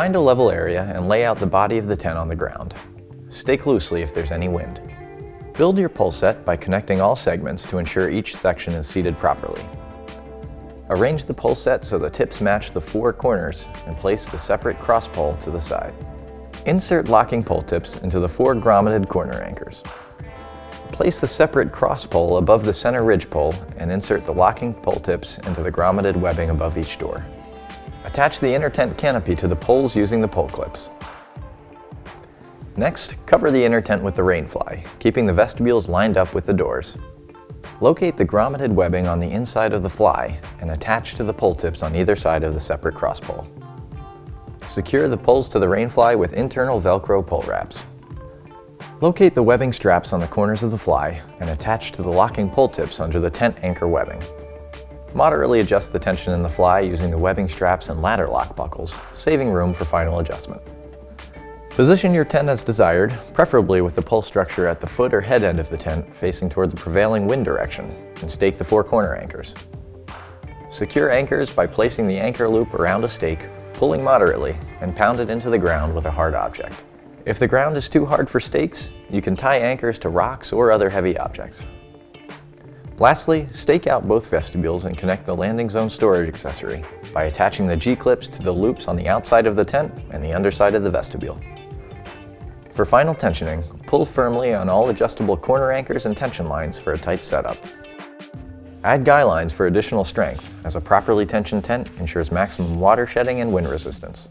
Find a level area and lay out the body of the tent on the ground. Stake loosely if there's any wind. Build your pole set by connecting all segments to ensure each section is seated properly. Arrange the pole set so the tips match the four corners and place the separate cross pole to the side. Insert locking pole tips into the four grommeted corner anchors. Place the separate cross pole above the center ridge pole and insert the locking pole tips into the grommeted webbing above each door. Attach the inner tent canopy to the poles using the pole clips. Next, cover the inner tent with the rainfly, keeping the vestibules lined up with the doors. Locate the grommeted webbing on the inside of the fly and attach to the pole tips on either side of the separate cross pole. Secure the poles to the rainfly with internal Velcro pole wraps. Locate the webbing straps on the corners of the fly and attach to the locking pole tips under the tent anchor webbing. Moderately adjust the tension in the fly using the webbing straps and ladder lock buckles, saving room for final adjustment. Position your tent as desired, preferably with the pole structure at the foot or head end of the tent facing toward the prevailing wind direction, and stake the four corner anchors. Secure anchors by placing the anchor loop around a stake, pulling moderately, and pound it into the ground with a hard object. If the ground is too hard for stakes, you can tie anchors to rocks or other heavy objects. Lastly, stake out both vestibules and connect the landing zone storage accessory by attaching the G-clips to the loops on the outside of the tent and the underside of the vestibule. For final tensioning, pull firmly on all adjustable corner anchors and tension lines for a tight setup. Add guy lines for additional strength, as a properly tensioned tent ensures maximum water shedding and wind resistance.